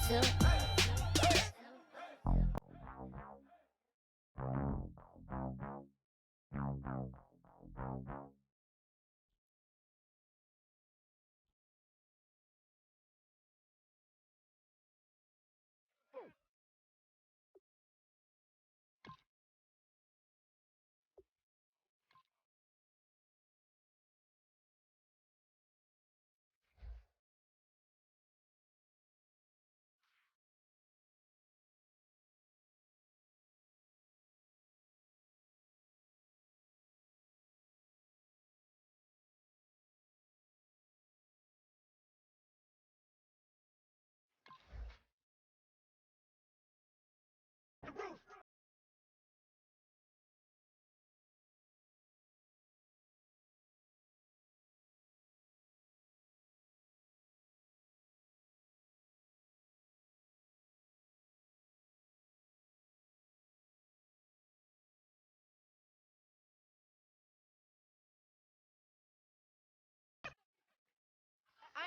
I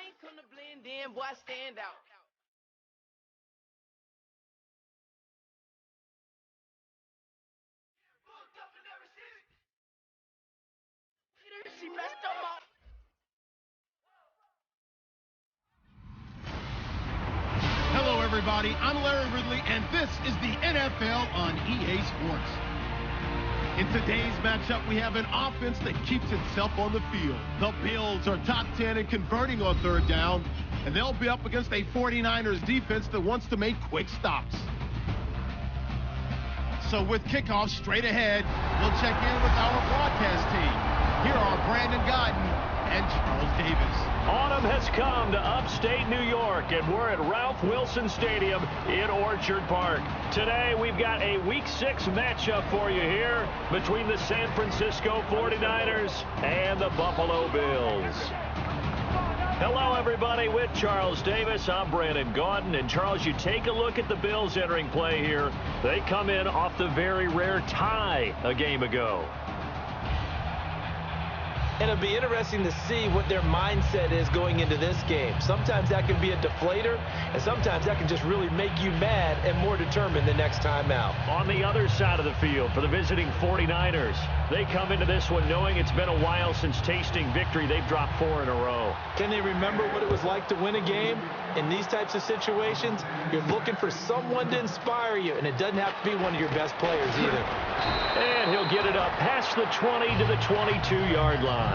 ain't come to blend in, boy, I stand out. She messed up. Hello, everybody. I'm Larry Ridley, and this is the NFL on EA Sports. In today's matchup, we have an offense that keeps itself on the field. The Bills are top 10 in converting on third down, and they'll be up against a 49ers defense that wants to make quick stops. So with kickoff straight ahead, we'll check in with our broadcast team. Here are Brandon Godden and Charles Davis. Autumn has come to upstate New York, and we're at Ralph Wilson Stadium in Orchard Park. Today, we've got a Week 6 matchup for you here between the San Francisco 49ers and the Buffalo Bills. Hello, everybody. With Charles Davis, I'm Brandon Gaudin. And, Charles, you take a look at the Bills entering play here. They come in off the very rare tie a game ago. And it'll be interesting to see what their mindset is going into this game. Sometimes that can be a deflator, and sometimes that can just really make you mad and more determined the next time out. On the other side of the field for the visiting 49ers, they come into this one knowing it's been a while since tasting victory. They've dropped 4 in a row. Can they remember what it was like to win a game? In these types of situations, you're looking for someone to inspire you, and it doesn't have to be one of your best players either. And he'll get it up past the 20 to the 22-yard line.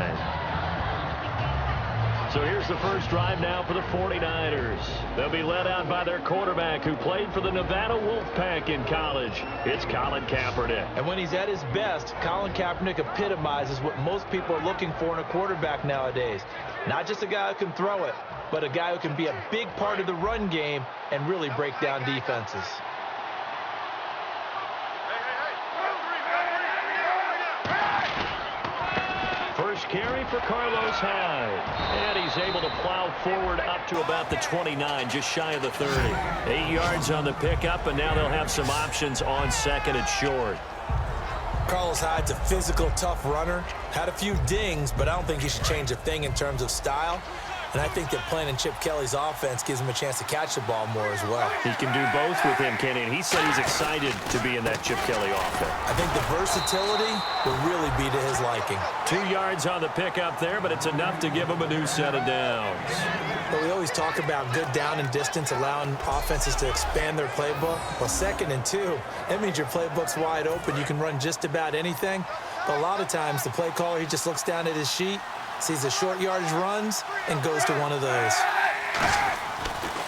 So here's the first drive now for the 49ers. They'll be led out by their quarterback who played for the Nevada Wolfpack in college. It's Colin Kaepernick. And when he's at his best, Colin Kaepernick epitomizes what most people are looking for in a quarterback nowadays. Not just a guy who can throw it, but a guy who can be a big part of the run game and really break down defenses. First carry for Carlos Hyde. And he's able to plow forward up to about the 29, just shy of the 30. 8 yards on the pickup, and now they'll have some options on second and short. Carlos Hyde's a physical, tough runner. Had a few dings, but I don't think he should change a thing in terms of style. And I think that playing in Chip Kelly's offense gives him a chance to catch the ball more as well. He can do both with him, Kenny, and he said he's excited to be in that Chip Kelly offense. I think the versatility will really be to his liking. 2 yards on the pickup there, but it's enough to give him a new set of downs. But we always talk about good down and distance, allowing offenses to expand their playbook. Well, 2nd and 2, that means your playbook's wide open. You can run just about anything. But a lot of times, the play caller, he just looks down at his sheet, sees the short yardage runs, and goes to one of those.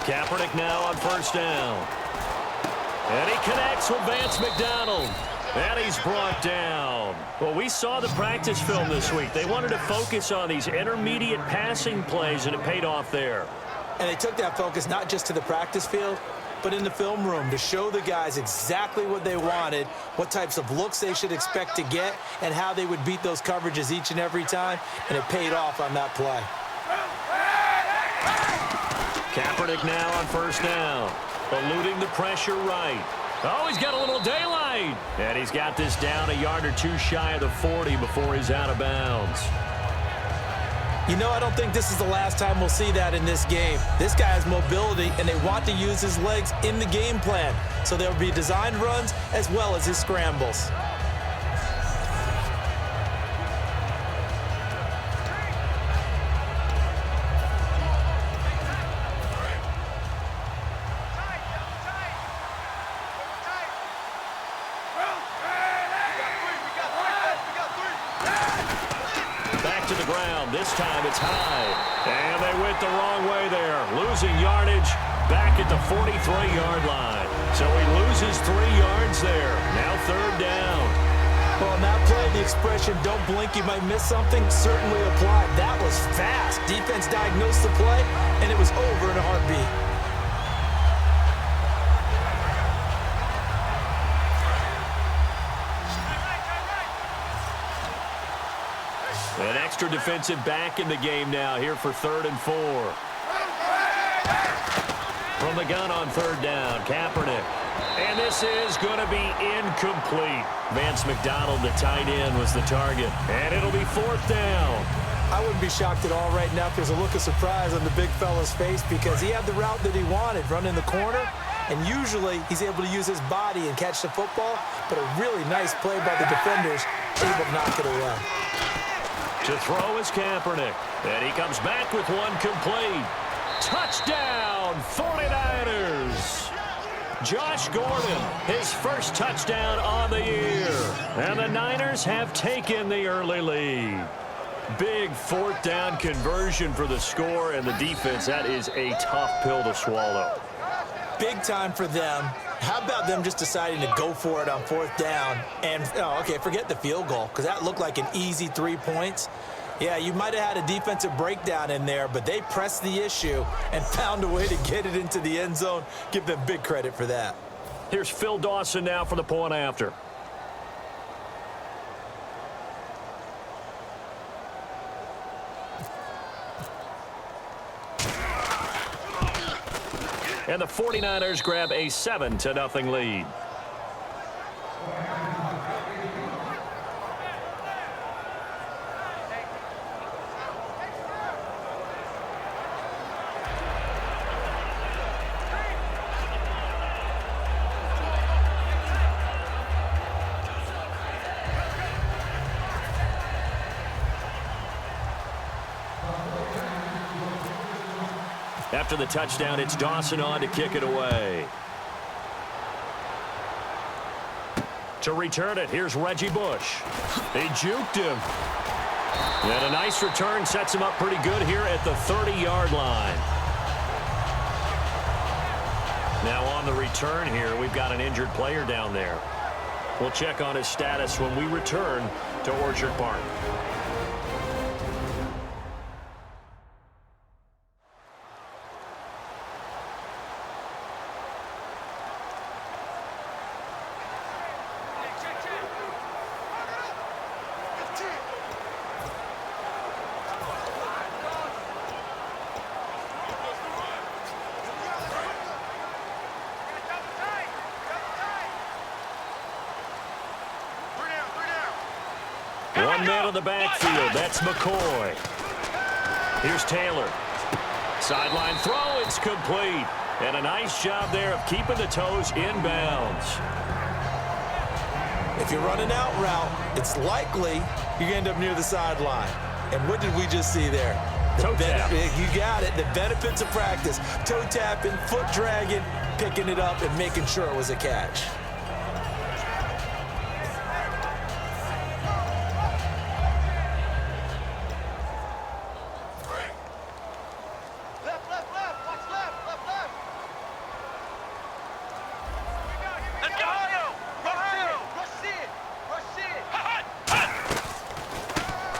Kaepernick now on first down. And he connects with Vance McDonald. And he's brought down. Well, we saw the practice film this week. They wanted to focus on these intermediate passing plays, and it paid off there. And they took that focus not just to the practice field, but in the film room to show the guys exactly what they wanted, what types of looks they should expect to get, and how they would beat those coverages each and every time, and it paid off on that play. Kaepernick now on first down, eluding the pressure right. Oh, he's got a little daylight. And he's got this down a yard or two shy of the 40 before he's out of bounds. You know, I don't think this is the last time we'll see that in this game. This guy has mobility, and they want to use his legs in the game plan. So there will be designed runs as well as his scrambles. To the ground. This time it's high. And they went the wrong way there. Losing yardage back at the 43-yard line. So he loses 3 yards there. Now 3rd down. Well, on that play, the expression, don't blink, you might miss something, certainly applied. That was fast. Defense diagnosed the play, and it was over in a heartbeat. An extra defensive back in the game now here for 3rd and 4. From the gun on 3rd down, Kaepernick. And this is going to be incomplete. Vance McDonald, the tight end, was the target. And it'll be 4th down. I wouldn't be shocked at all right now if there's a look of surprise on the big fella's face because he had the route that he wanted, running the corner. And usually he's able to use his body and catch the football. But a really nice play by the defenders, able to knock it away. To throw is Kaepernick. And he comes back with one complete. Touchdown, 49ers. Josh Gordon, his first touchdown on the year. And the Niners have taken the early lead. Big 4th down conversion for the score and the defense. That is a tough pill to swallow. Big time for them. How about them just deciding to go for it on 4th down? And, forget the field goal, because that looked like an easy 3 points. Yeah, you might have had a defensive breakdown in there, but they pressed the issue and found a way to get it into the end zone. Give them big credit for that. Here's Phil Dawson now for the point after. And the 49ers grab a 7-0 lead. After the touchdown, it's Dawson on to kick it away. To return it, here's Reggie Bush. He juked him. And a nice return sets him up pretty good here at the 30-yard line. Now on the return here, we've got an injured player down there. We'll check on his status when we return to Orchard Park. One man on the backfield. That's McCoy. Here's Taylor. Sideline throw. It's complete. And a nice job there of keeping the toes inbounds. If you're running out route, it's likely you're going to end up near the sideline. And what did we just see there? Toe tap. You got it. The benefits of practice. Toe tapping, foot dragging, picking it up, and making sure it was a catch.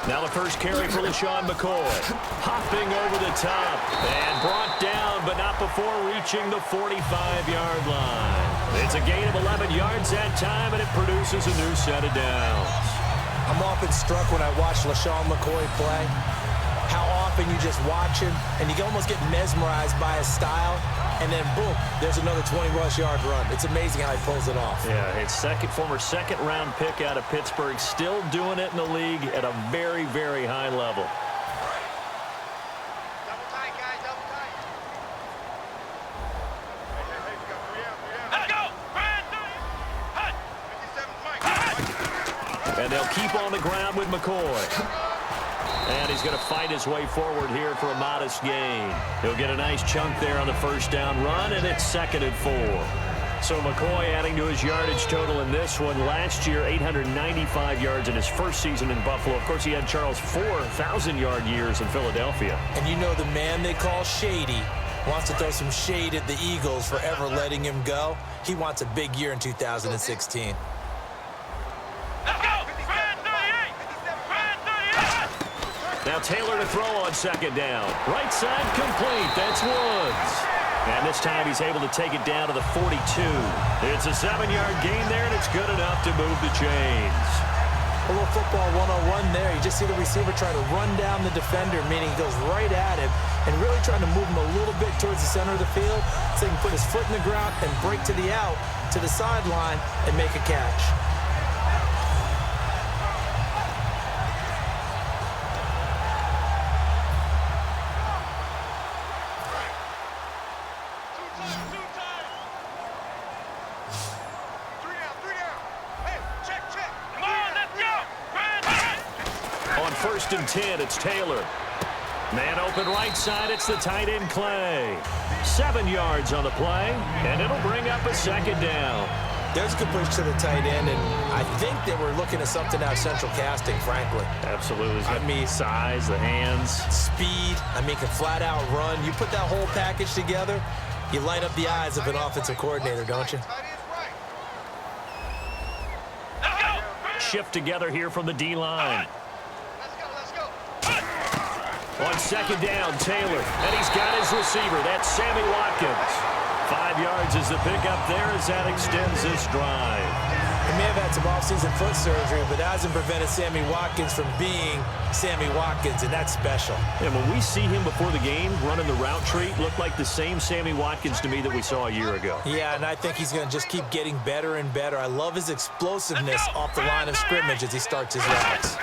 Now the first carry for LaShawn McCoy. Hopping over the top and brought down, but not before reaching the 45-yard line. It's a gain of 11 yards that time, and it produces a new set of downs. I'm often struck when I watch LaShawn McCoy play, how often you just watch him, and you can almost get mesmerized by his style, and then boom, there's another 20-plus yard run. It's amazing how he pulls it off. Yeah, his former second-round pick out of Pittsburgh, still doing it in the league at a very, very high level. keep on the ground with McCoy. And he's going to fight his way forward here for a modest gain. He'll get a nice chunk there on the first down run, and it's 2nd and 4. So McCoy adding to his yardage total in this one. Last year, 895 yards in his first season in Buffalo. Of course, he had Charles' 4,000-yard years in Philadelphia. And you know the man they call Shady wants to throw some shade at the Eagles for ever letting him go. He wants a big year in 2016. Now Taylor to throw on 2nd down. Right side complete. That's Woods. And this time he's able to take it down to the 42. It's a 7-yard gain there, and it's good enough to move the chains. A little football 101 there. You just see the receiver try to run down the defender, meaning he goes right at him and really trying to move him a little bit towards the center of the field so he can put his foot in the ground and break to the out, to the sideline, and make a catch. On 1st and 10, it's Taylor. Man open right side, it's the tight end Clay. 7 yards on the play, and it'll bring up a 2nd down. There's a good push to the tight end, and I think they were looking at something out of central casting, frankly. Absolutely. I mean, size, the hands. Speed. I mean, can flat out run. You put that whole package together, you light up the eyes of an offensive coordinator, don't you? Shift together here from the D-line. On 2nd down, Taylor, and he's got his receiver. That's Sammy Watkins. 5 yards is the pickup there as that extends this drive. He may have had some offseason foot surgery, but that hasn't prevented Sammy Watkins from being Sammy Watkins, and that's special. And when we see him before the game running the route tree, looked like the same Sammy Watkins to me that we saw a year ago. Yeah, and I think he's going to just keep getting better and better. I love his explosiveness off the line of scrimmage as he starts his routes.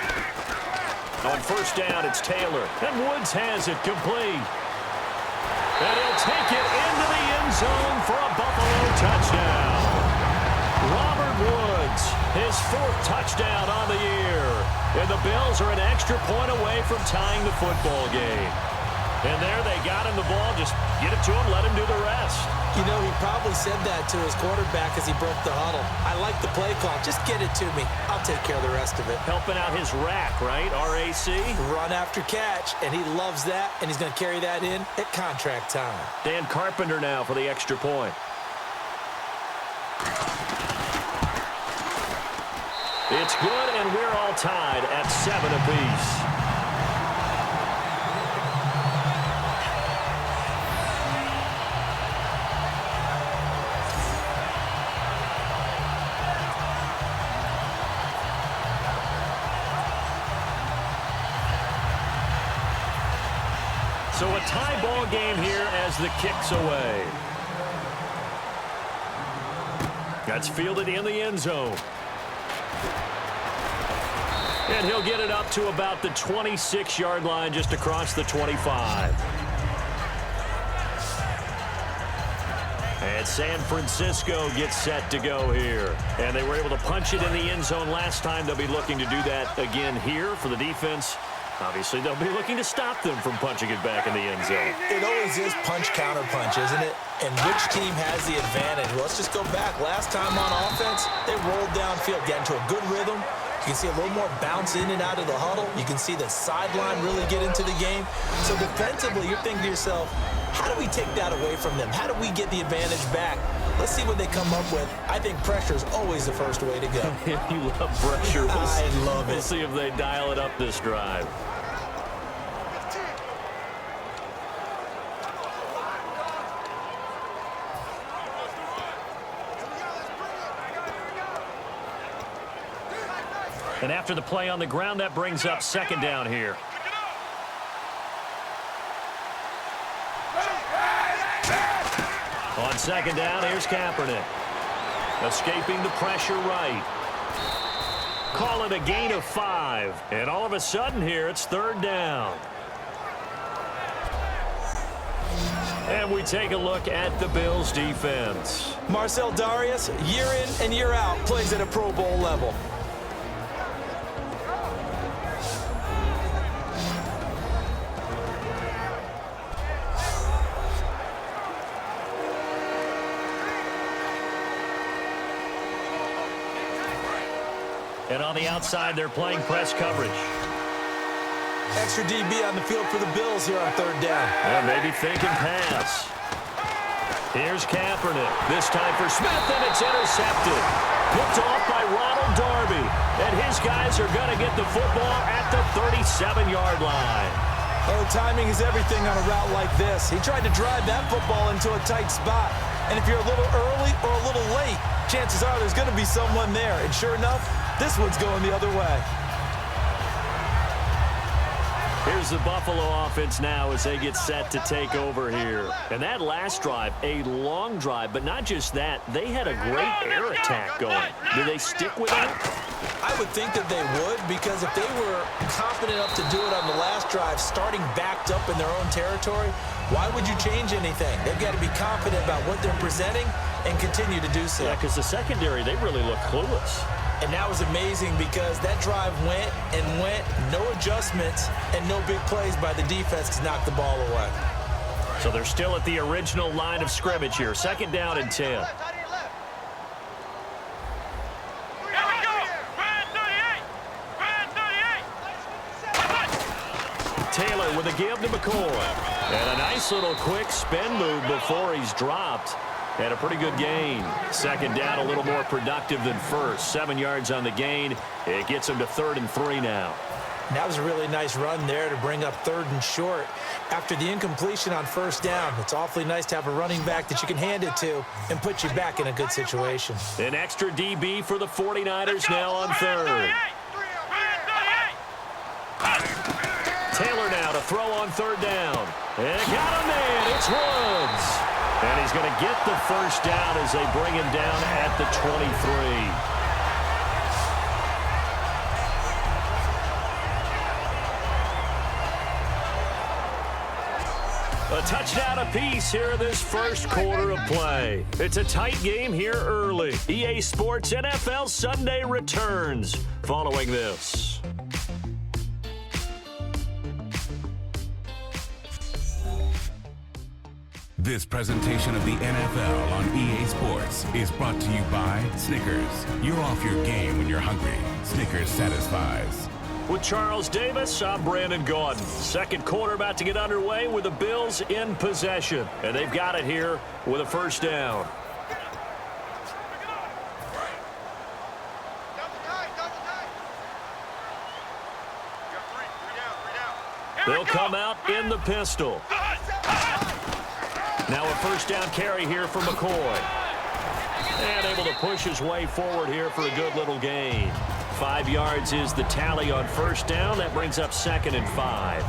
On 1st down, it's Taylor, and Woods has it complete. And he'll take it into the end zone for a Buffalo touchdown. Robert Woods, his 4th touchdown on the year. And the Bills are an extra point away from tying the football game. And there they got him the ball. Just get it to him, let him do the rest. You know, he probably said that to his quarterback as he broke the huddle. I like the play call. Just get it to me. I'll take care of the rest of it. Helping out his rack, right? RAC. Run after catch, and he loves that, and he's going to carry that in at contract time. Dan Carpenter now for the extra point. It's good, and we're all tied at 7 apiece. So a tie ball game here as the kick's away. That's fielded in the end zone. And he'll get it up to about the 26-yard line just across the 25. And San Francisco gets set to go here. And they were able to punch it in the end zone last time. They'll be looking to do that again here for the defense. Obviously, they'll be looking to stop them from punching it back in the end zone. It always is punch-counter-punch, isn't it? And which team has the advantage? Well, let's just go back. Last time on offense, they rolled downfield, get into a good rhythm. You can see a little more bounce in and out of the huddle. You can see the sideline really get into the game. So defensively, you're thinking to yourself, how do we take that away from them? How do we get the advantage back? Let's see what they come up with. I think pressure is always the first way to go. You love pressure. I love it. We'll see if they dial it up this drive. And after the play on the ground, that brings up 2nd down here. On 2nd down, here's Kaepernick. Escaping the pressure right. Call it a gain of 5. And all of a sudden here, it's 3rd down. And we take a look at the Bills' defense. Marcel Darius, year in and year out, plays at a Pro Bowl level. And on the outside, they're playing press coverage. Extra DB on the field for the Bills here on third down. Well, maybe thinking pass. Here's Kaepernick. This time for Smith, and it's intercepted. Picked off by Ronald Darby. And his guys are going to get the football at the 37-yard line. Oh, timing is everything on a route like this. He tried to drive that football into a tight spot. And if you're a little early or a little late, chances are there's going to be someone there. And sure enough, this one's going the other way. Here's the Buffalo offense now as they get set to take over here. And that last drive, a long drive, but not just that. They had a great air attack going. Do they stick with that? I would think that they would, because if they were confident enough to do it on the last drive, starting backed up in their own territory, why would you change anything? They've got to be confident about what they're presenting and continue to do so. Yeah, because the secondary, they really look clueless. And that was amazing because that drive went and went, no adjustments, and no big plays by the defense to knock the ball away. So they're still at the original line of scrimmage here. 2nd down and 10. Taylor with a give to McCoy. And a nice little quick spin move before he's dropped. And a pretty good gain. 2nd down, a little more productive than first. 7 yards on the gain. It gets him to 3rd and 3 now. And that was a really nice run there to bring up 3rd and short. After the incompletion on 1st down, it's awfully nice to have a running back that you can hand it to and put you back in a good situation. An extra DB for the 49ers now on 3rd. Taylor now to throw on 3rd down. And got a man. It's Woods. And he's going to get the 1st down as they bring him down at the 23. A touchdown apiece here in this first quarter of play. It's a tight game here early. EA Sports NFL Sunday returns following this. This presentation of the NFL on EA Sports is brought to you by Snickers. You're off your game when you're hungry. Snickers satisfies. With Charles Davis, I'm Brandon Gaudin. 2nd quarter about to get underway with the Bills in possession. And they've got it here with a 1st down. They'll come out in the pistol. Now a 1st down carry here for McCoy. And able to push his way forward here for a good little gain. 5 yards is the tally on 1st down. That brings up 2nd and 5.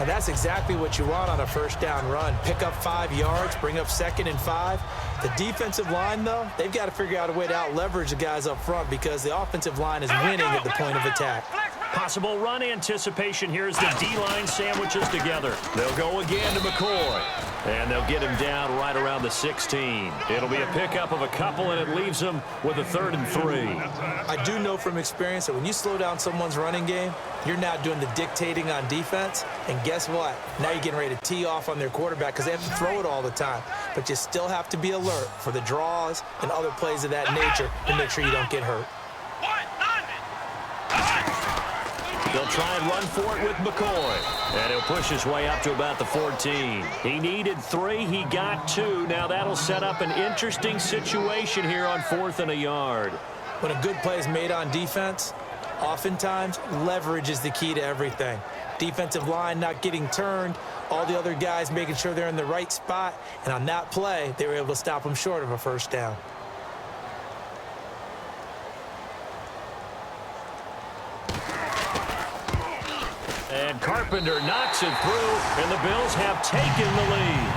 And that's exactly what you want on a 1st down run. Pick up 5 yards, bring up 2nd and 5. The defensive line, though, they've got to figure out a way to out-leverage the guys up front because the offensive line is winning at the point of attack. Possible run anticipation here as the D-line sandwiches together. They'll go again to McCoy. And they'll get him down right around the 16. It'll be a pickup of a couple, and it leaves them with a 3rd and 3. I do know from experience that when you slow down someone's running game, you're now doing the dictating on defense. And guess what? Now you're getting ready to tee off on their quarterback because they have to throw it all the time. But you still have to be alert for the draws and other plays of that nature to make sure you don't get hurt. They'll try and run for it with McCoy. And he'll push his way up to about the 14. He needed 3. He got 2. Now that'll set up an interesting situation here on 4th and a yard. When a good play is made on defense, oftentimes leverage is the key to everything. Defensive line not getting turned, all the other guys making sure they're in the right spot. And on that play, they were able to stop them short of a 1st down. And Carpenter knocks it through, and the Bills have taken the lead.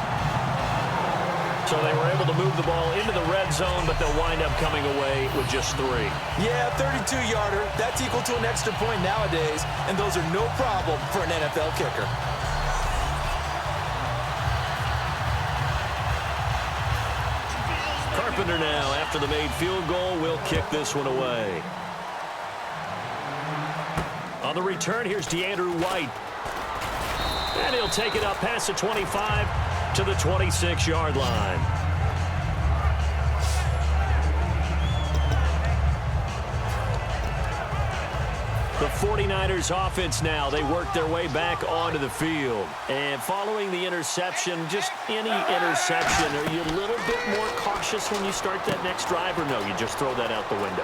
So they were able to move the ball into the red zone, but they'll wind up coming away with just 3. Yeah, 32-yarder. That's equal to an extra point nowadays, and those are no problem for an NFL kicker. Carpenter now, after the made field goal, will kick this one away. On the return, here's DeAndrew White. And he'll take it up past the 25 to the 26-yard line. 49ers offense now. They work their way back onto the field. And following the interception, just any interception, are you a little bit more cautious when you start that next drive, or no, you just throw that out the window?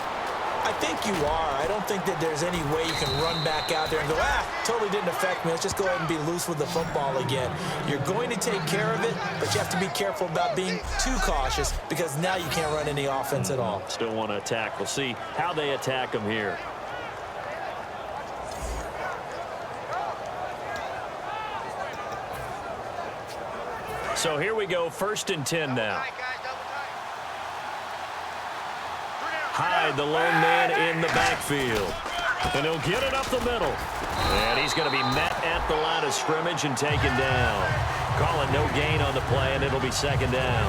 I think you are. I don't think that there's any way you can run back out there and go, totally didn't affect me. Let's just go ahead and be loose with the football again. You're going to take care of it, but you have to be careful about being too cautious because now you can't run any offense at all. Still want to attack. We'll see how they attack them here. So here we go, 1st and 10 now. Hyde, the lone man in the backfield. And he'll get it up the middle. And he's going to be met at the line of scrimmage and taken down. Calling no gain on the play, and it'll be 2nd down.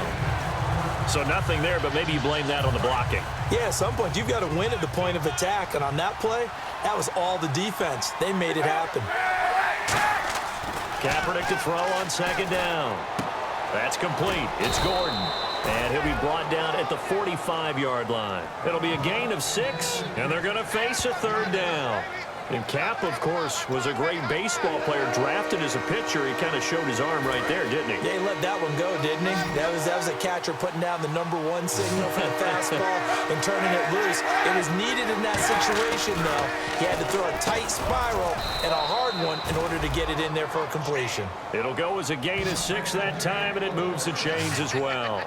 So nothing there, but maybe you blame that on the blocking. Yeah, at some point, you've got to win at the point of attack. And on that play, that was all the defense. They made it happen. Kaepernick to throw on 2nd down. That's complete. It's Gordon. And he'll be brought down at the 45-yard line. It'll be a gain of 6, and they're going to face a 3rd down. And Cap, of course, was a great baseball player, drafted as a pitcher. He kind of showed his arm right there, didn't he? Yeah, he let that one go, didn't he? That was a catcher putting down the #1 signal for the fastball and turning it loose. It was needed in that situation, though. He had to throw a tight spiral and a hard one in order to get it in there for a completion. It'll go as a gain of 6 that time, and it moves the chains as well.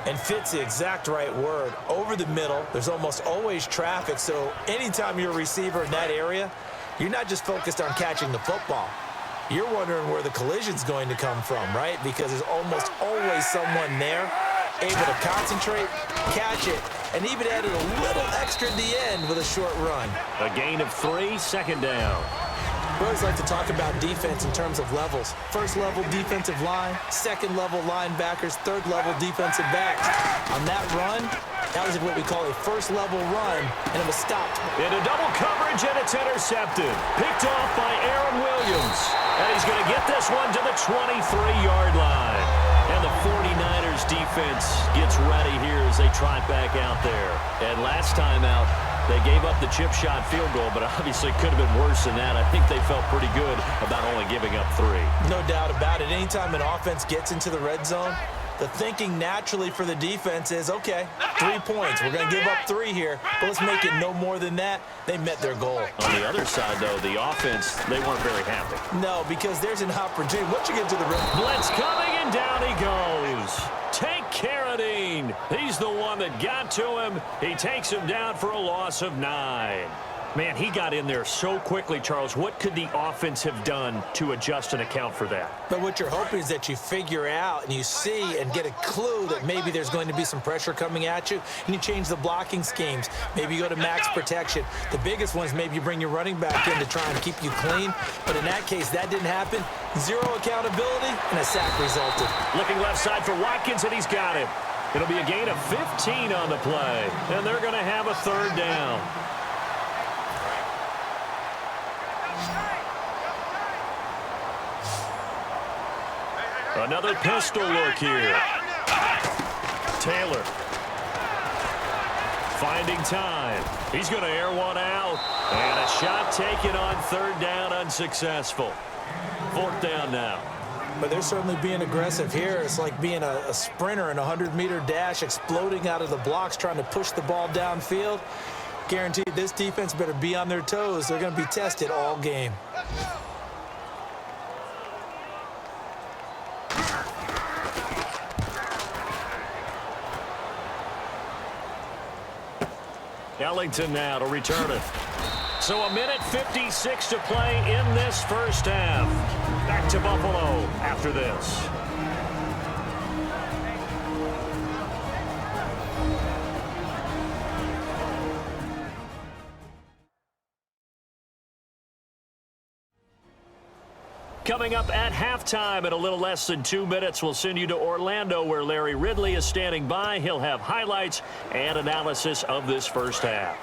And fits the exact right word. Over the middle, there's almost always traffic, so anytime you're a receiver in that area, you're not just focused on catching the football. You're wondering where the collision's going to come from, right? Because there's almost always someone there able to concentrate, catch it, and even added a little extra at the end with a short run. A gain of 3, 2nd down. We always like to talk about defense in terms of levels. 1st level defensive line, 2nd level linebackers, 3rd level defensive backs. On that run, that was what we call a 1st level run, and it was stopped. Into double coverage, and it's intercepted. Picked off by Aaron Williams. And he's going to get this one to the 23-yard line. And the 49ers defense gets ready here as they trot back out there. And last time out, they gave up the chip shot field goal, but obviously could have been worse than that. I think they felt pretty good about only giving up 3. No doubt about it. Anytime an offense gets into the red zone, the thinking naturally for the defense is, okay, 3 points. We're going to give up 3 here, but let's make it no more than that. They met their goal. On the other side, though, the offense, they weren't very happy. No, because there's an opportunity. Once you get to the red zone. Blitz coming, and down he goes. Take Carradine. He's the one that got to him. He takes him down for a loss of 9. Man, he got in there so quickly, Charles. What could the offense have done to adjust and account for that? But what you're hoping is that you figure out and you see and get a clue that maybe there's going to be some pressure coming at you, and you change the blocking schemes. Maybe you go to max protection. The biggest one is maybe you bring your running back in to try and keep you clean. But in that case, that didn't happen. 0 accountability, and a sack resulted. Looking left side for Watkins, and he's got him. It'll be a gain of 15 on the play, and they're going to have a 3rd down. Another pistol look here. Taylor finding time. He's going to air one out. And a shot taken on 3rd down, unsuccessful. 4th down now. But they're certainly being aggressive here. It's like being a sprinter in a 100-meter dash, exploding out of the blocks, trying to push the ball downfield. Guaranteed this defense better be on their toes. They're going to be tested all game. Ellington now to return it. So 1:56 to play in this first half. Back to Buffalo after this. Coming up at halftime in a little less than 2 minutes, we'll send you to Orlando where Larry Ridley is standing by. He'll have highlights and analysis of this first half.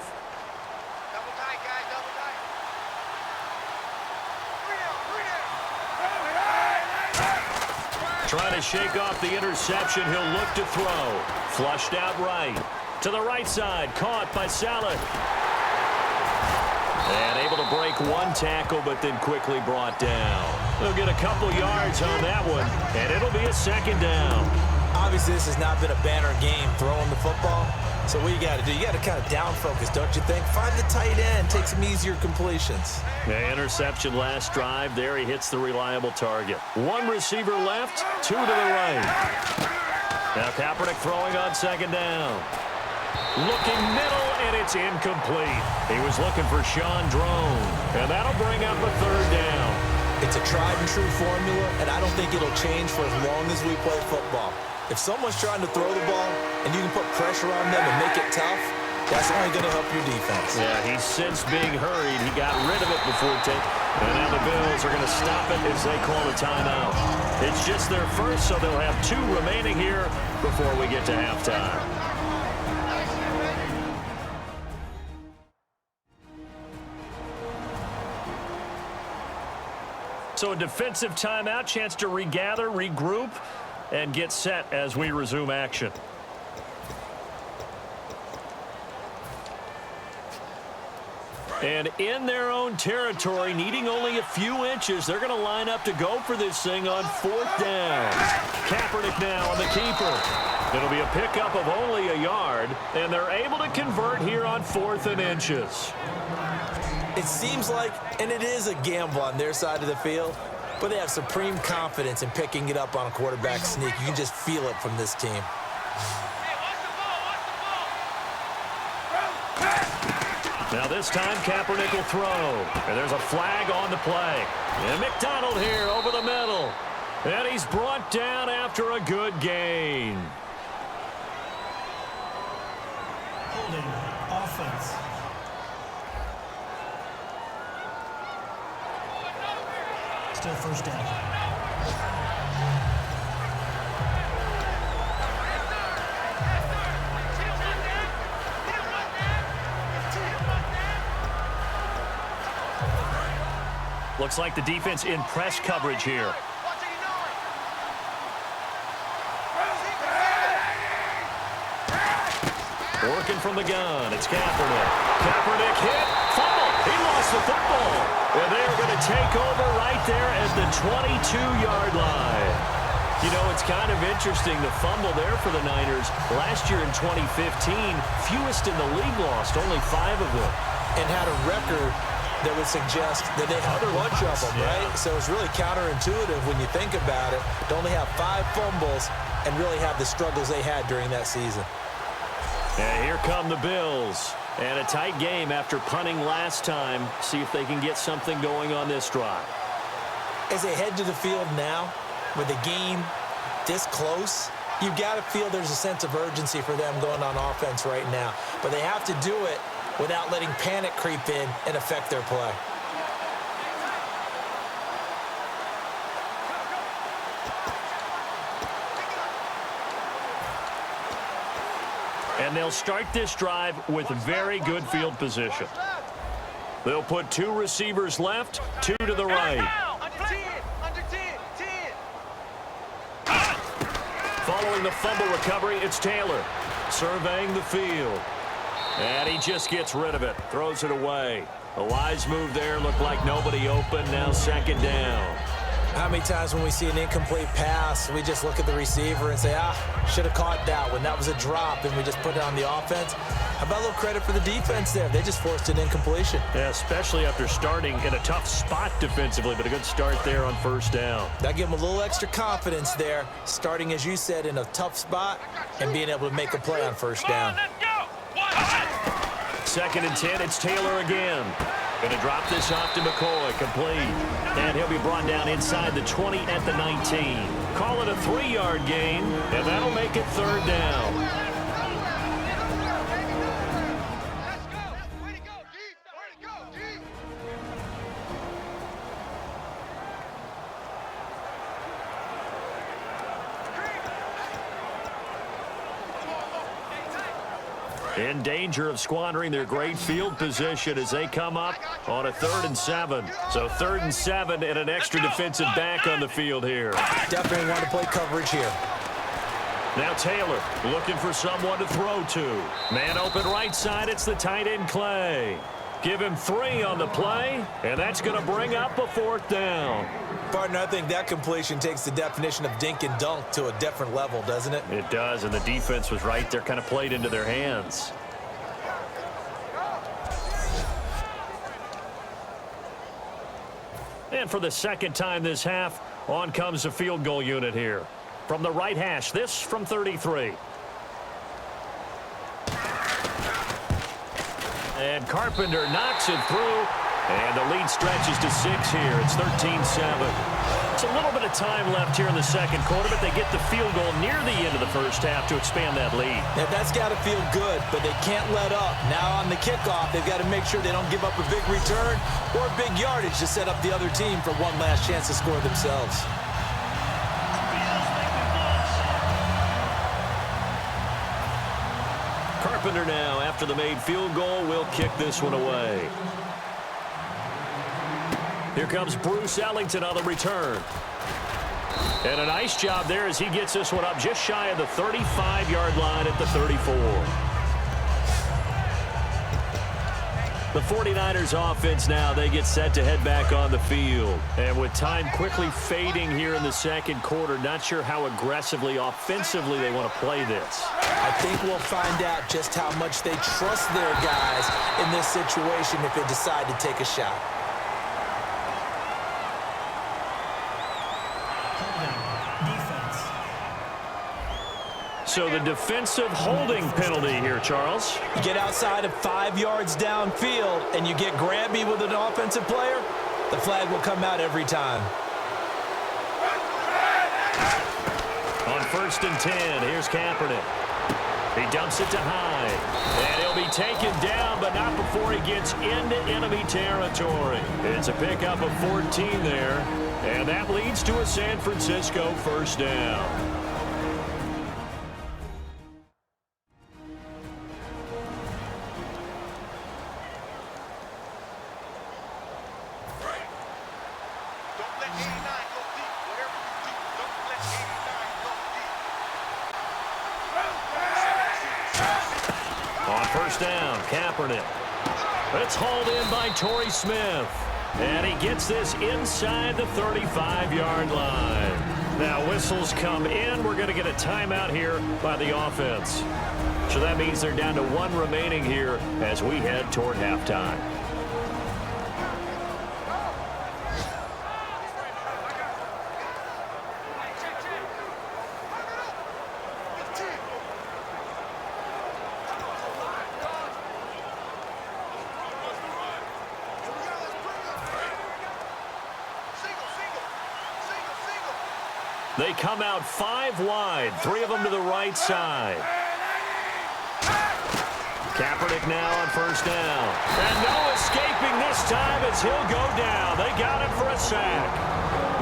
Double tight, guys, double tight. Trying to shake off the interception. He'll look to throw. Flushed out right. To the right side. Caught by Salah. And able to break one tackle, but then quickly brought down. They'll get a couple yards on that one, and it'll be a second down. Obviously, this has not been a banner game throwing the football. So what you got to do, you got to kind of down focus, don't you think? Find the tight end, take some easier completions. Yeah, interception last drive. There he hits the reliable target. One receiver left, two to the right. Now Kaepernick throwing on second down. Looking middle, and it's incomplete. He was looking for Sean Drone, and that'll bring up a third down. It's a tried-and-true formula, and I don't think it'll change for as long as we play football. If someone's trying to throw the ball and you can put pressure on them and make it tough, that's only going to help your defense. Yeah, he's since being hurried. He got rid of it before taking. And now the Bills are going to stop it as they call a timeout. It's just their first, so they'll have two remaining here before we get to halftime. So a defensive timeout, chance to regather, regroup, and get set as we resume action. And in their own territory, needing only a few inches, they're going to line up to go for this thing on fourth down. Kaepernick now on the keeper. It'll be a pickup of only a yard, and they're able to convert here on 4th and inches. It seems like, and it is a gamble on their side of the field, but they have supreme confidence in picking it up on a quarterback sneak. You can just feel it from this team. Now this time, Kaepernick will throw. And there's a flag on the play. And McDonald here over the middle. And he's brought down after a good gain. Holding offense. Still first down. Looks like the defense in press coverage here. Working from the gun, it's Kaepernick. Kaepernick hit, fumble. He lost the football. And they're going to take over right there at the 22-yard line. You know, it's kind of interesting, the fumble there for the Niners. Last year in 2015, fewest in the league lost, only 5 of them. And had a record that would suggest that they had a bunch of them, right? So it's really counterintuitive when you think about it, to only have 5 fumbles and really have the struggles they had during that season. And here come the Bills. And a tight game after punting last time. See if they can get something going on this drive. As they head to the field now, with the game this close, you've got to feel there's a sense of urgency for them going on offense right now. But they have to do it without letting panic creep in and affect their play. And they'll start this drive with very good field position. They'll put 2 receivers left, 2 to the right. Under 10. Following the fumble recovery, it's Taylor surveying the field. And he just gets rid of it, throws it away. A wise move there, looked like nobody open, now second down. How many times when we see an incomplete pass, we just look at the receiver and say, should have caught that one. That was a drop, and we just put it on the offense. How about a little credit for the defense there? They just forced an incompletion. Yeah, especially after starting in a tough spot defensively, but a good start there on first down. That gave them a little extra confidence there, starting, as you said, in a tough spot and being able to make a play on first down. Second and 10, it's Taylor again. Going to drop this off to McCoy, complete. And he'll be brought down inside the 20 at the 19. Call it a 3-yard gain, and that'll make it third down. In danger of squandering their great field position as they come up on a 3rd and 7. So 3rd and 7 and an extra defensive back on the field here. Definitely want to play coverage here. Now Taylor looking for someone to throw to. Man open right side, it's the tight end Clay. Give him 3 on the play, and that's going to bring up a 4th down. Partner, I think that completion takes the definition of dink and dunk to a different level, doesn't it? It does, and the defense was right there, kind of played into their hands. And for the second time this half, on comes the field goal unit here. From the right hash, this from 33. And Carpenter knocks it through, and the lead stretches to 6 here. It's 13-7. It's a little bit of time left here in the second quarter, but they get the field goal near the end of the first half to expand that lead. Yeah, that's got to feel good, but they can't let up. Now on the kickoff, they've got to make sure they don't give up a big return or big yardage to set up the other team for one last chance to score themselves. Carpenter now, after the made field goal, will kick this one away. Here comes Bruce Ellington on the return. And a nice job there as he gets this one up just shy of the 35-yard line at the 34. The 49ers offense now, they get set to head back on the field. And with time quickly fading here in the second quarter, not sure how aggressively, offensively they want to play this. I think we'll find out just how much they trust their guys in this situation if they decide to take a shot. So the defensive holding penalty here, Charles. You get outside of 5 yards downfield and you get grabby with an offensive player, the flag will come out every time. On 1st and 10, here's Kaepernick. He dumps it to Hyde. And he'll be taken down, but not before he gets into enemy territory. It's a pickup of 14 there, and that leads to a San Francisco 1st down. On 1st down, Kaepernick. It's hauled in by Torrey Smith. And he gets this inside the 35-yard line. Now whistles come in. We're going to get a timeout here by the offense. So that means they're down to 1 remaining here as we head toward halftime. They come out 5 wide, 3 of them to the right side. Kaepernick now on 1st down. And no escaping this time as he'll go down. They got him for a sack.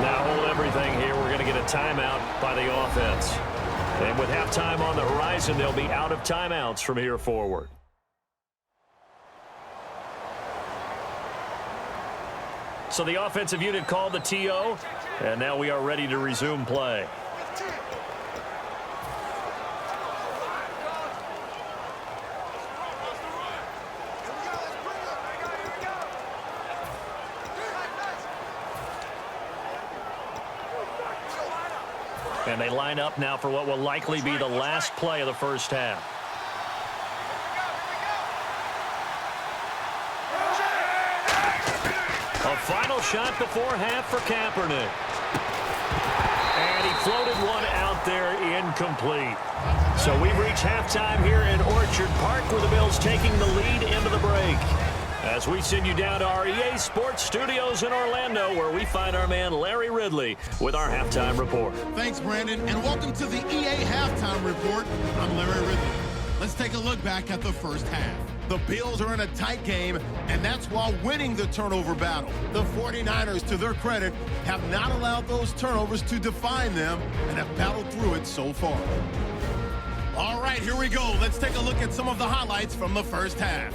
Now hold everything here. We're going to get a timeout by the offense. And with halftime on the horizon, they'll be out of timeouts from here forward. So the offensive unit called the TO, and now we are ready to resume play. And they line up now for what will likely be the last play of the first half. A final shot before half for Kaepernick. And he floated one out there incomplete. So we reach halftime here in Orchard Park where the Bills taking the lead into the break. As we send you down to our EA Sports Studios in Orlando where we find our man Larry Ridley with our halftime report. Thanks, Brandon, and welcome to the EA Halftime Report. I'm Larry Ridley. Let's take a look back at the first half. The Bills are in a tight game, and that's while winning the turnover battle. The 49ers, to their credit, have not allowed those turnovers to define them and have battled through it so far. All right, here we go. Let's take a look at some of the highlights from the first half.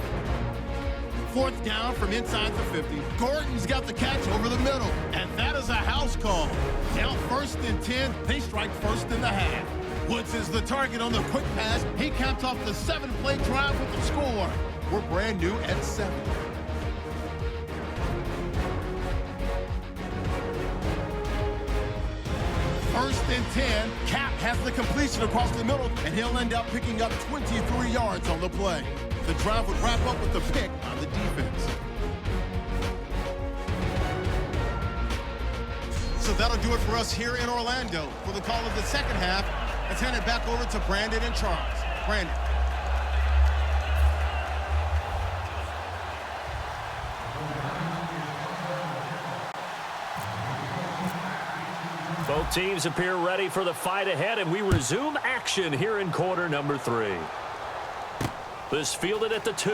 4th down from inside the 50. Gordon's got the catch over the middle, and that is a house call. Now 1st and 10, they strike first in the half. Woods is the target on the quick pass. He caps off the 7-play drive with the score. We're brand new at 7. 10, Cap has the completion across the middle, and he'll end up picking up 23 yards on the play. The drive would wrap up with the pick on the defense. So that'll do it for us here in Orlando. For the call of the second half, let's hand it back over to Brandon and Charles. Brandon. Both teams appear ready for the fight ahead, and we resume action here in quarter number 3. This fielded at the 2.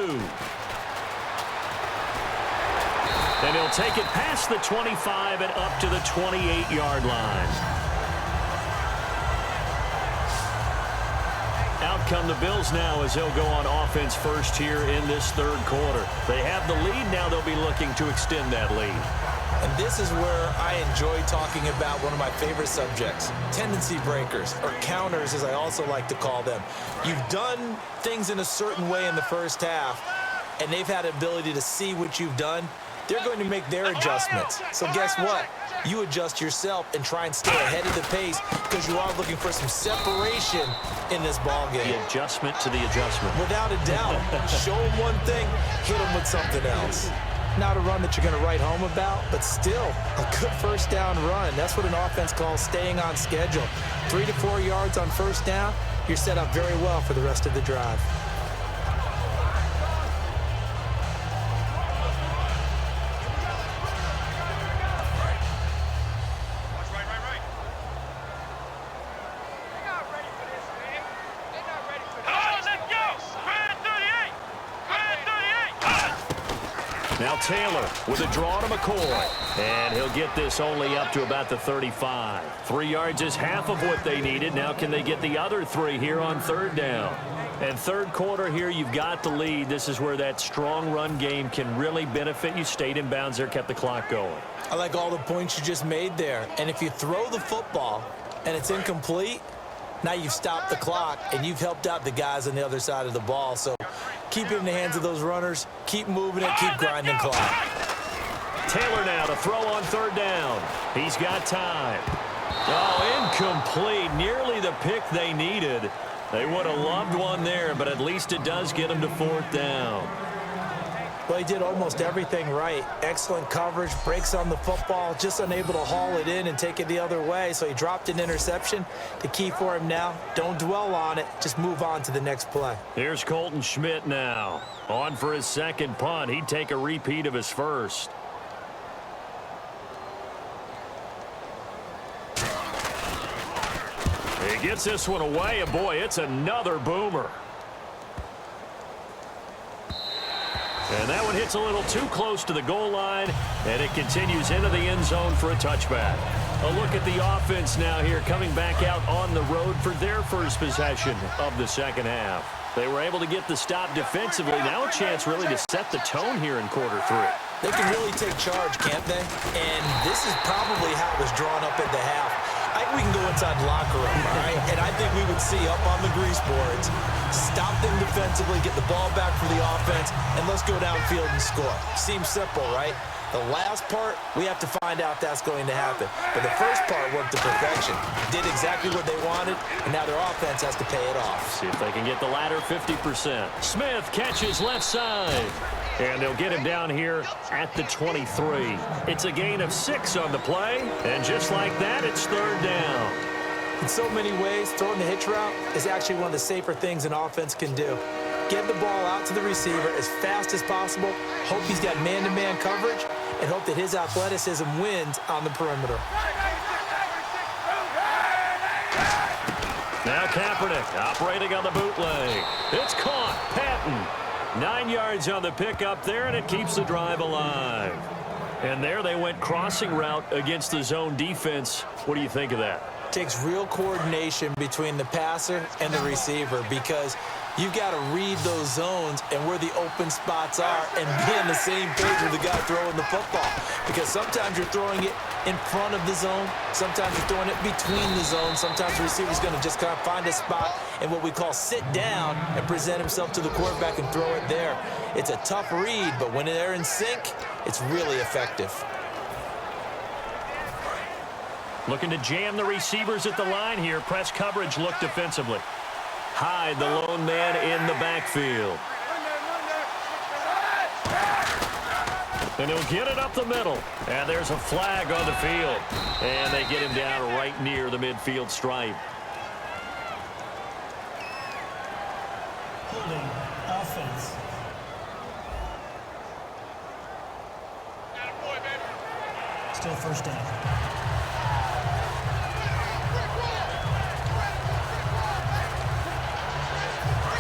And he'll take it past the 25 and up to the 28-yard line. Out come the Bills now as they'll go on offense first here in this third quarter. They have the lead. Now they'll be looking to extend that lead. And this is where I enjoy talking about one of my favorite subjects, tendency breakers, or counters as I also like to call them. You've done things in a certain way in the first half, and they've had the ability to see what you've done. They're going to make their adjustments. So guess what? You adjust yourself and try and stay ahead of the pace because you are looking for some separation in this ball game. The adjustment to the adjustment. Without a doubt. Show them one thing, hit them with something else. Not a run that you're going to write home about, but still a good first down run. That's what an offense calls staying on schedule. 3 to 4 yards on first down, you're set up very well for the rest of the drive. Now Taylor with a draw to McCoy. And he'll get this only up to about the 35. 3 yards is half of what they needed. Now can they get the other 3 here on third down? And third quarter here, you've got the lead. This is where that strong run game can really benefit you. Stayed in bounds there, kept the clock going. I like all the points you just made there. And if you throw the football and it's incomplete, now you've stopped the clock and you've helped out the guys on the other side of the ball. So keep it in the hands of those runners. Keep moving it. Keep grinding clock. Taylor now to throw on third down. He's got time. Oh, incomplete. Nearly the pick they needed. They would have loved one there, but at least it does get them to fourth down. Well, he did almost everything right. Excellent coverage, breaks on the football, just unable to haul it in and take it the other way. So he dropped an interception. The key for him now, don't dwell on it. Just move on to the next play. Here's Colton Schmidt now. On for his second punt. He'd take a repeat of his first. He gets this one away, and boy, it's another boomer. And that one hits a little too close to the goal line, and it continues into the end zone for a touchback. A look at the offense now here, coming back out on the road for their first possession of the second half. They were able to get the stop defensively. Now a chance really to set the tone here in quarter 3. They can really take charge, can't they? And this is probably how it was drawn up at the half. I think we can go inside the locker room, all right? And I think we would see up on the grease boards, stop them defensively, get the ball back for the offense, and let's go downfield and score. Seems simple, right? The last part, we have to find out if that's going to happen. But the first part worked to perfection. Did exactly what they wanted, and now their offense has to pay it off. See if they can get the latter 50%. Smith catches left side. And they'll get him down here at the 23. It's a gain of 6 on the play. And just like that, it's third down. In so many ways, throwing the hitch route is actually one of the safer things an offense can do. Get the ball out to the receiver as fast as possible, hope he's got man-to-man coverage, and hope that his athleticism wins on the perimeter. Now Kaepernick operating on the bootleg. It's caught. Patton. 9 yards on the pickup there, and it keeps the drive alive. And there they went crossing route against the zone defense. What do you think of that? Takes real coordination between the passer and the receiver because you've got to read those zones and where the open spots are and be on the same page with the guy throwing the football. Because sometimes you're throwing it in front of the zone. Sometimes you're throwing it between the zones. Sometimes the receiver's going to just kind of find a spot and what we call sit down and present himself to the quarterback and throw it there. It's a tough read, but when they're in sync, it's really effective. Looking to jam the receivers at the line here. Press coverage look defensively. Hyde, the lone man in the backfield. And he'll get it up the middle. And there's a flag on the field. And they get him down right near the midfield stripe. Holding offense. Still first down.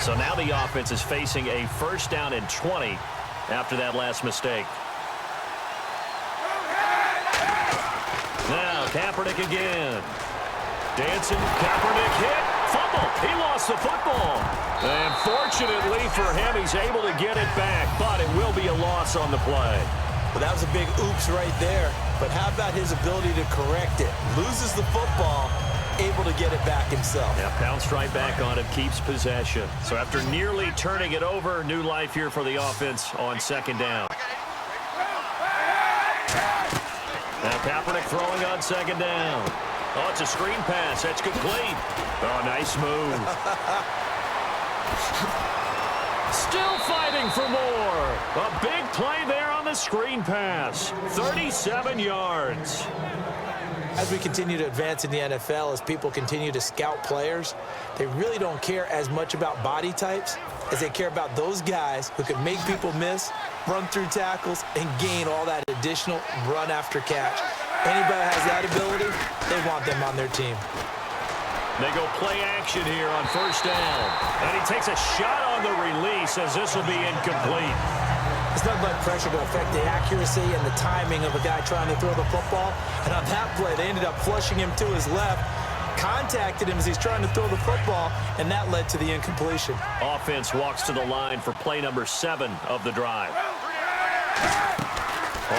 So now the offense is facing a first down and 20 after that last mistake. Now Kaepernick again. Dancing, Kaepernick hit, fumble. He lost the football. And fortunately for him, he's able to get it back, but it will be a loss on the play. Well, that was a big oops right there. But how about his ability to correct it? Loses the football, able to get it back himself. Yeah, pounced right back on it, keeps possession. So after nearly turning it over, new life here for the offense on second down. Now Kaepernick throwing on second down. Oh, it's a screen pass. That's complete. Oh, nice move. Still fighting for more. A big play there on the screen pass. 37 yards. As we continue to advance in the NFL, as people continue to scout players, they really don't care as much about body types as they care about those guys who can make people miss, run through tackles, and gain all that additional run after catch. Anybody has that ability, they want them on their team. They go play action here on first down. And he takes a shot on the release as this will be incomplete. It's nothing but pressure to affect the accuracy and the timing of a guy trying to throw the football. And on that play, they ended up flushing him to his left, contacted him as he's trying to throw the football, and that led to the incompletion. Offense walks to the line for play number 7 of the drive.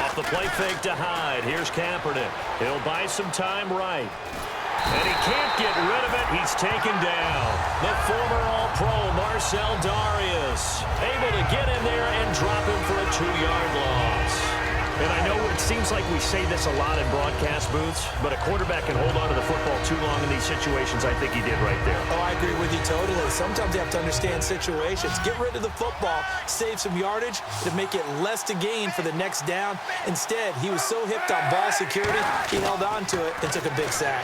Off the play fake to Hyde. Here's Kaepernick. He'll buy some time right. And he can't get rid of it. He's taken down. The former All-Pro Marcel Darius able to get in there and drop him for a 2-yard loss. And I know it seems like we say this a lot in broadcast booths, but a quarterback can hold on to the football too long in these situations. I think he did right there. Oh, I agree with you totally. Sometimes you have to understand situations. Get rid of the football, save some yardage to make it less to gain for the next down. Instead, he was so hipped on ball security, he held on to it and took a big sack.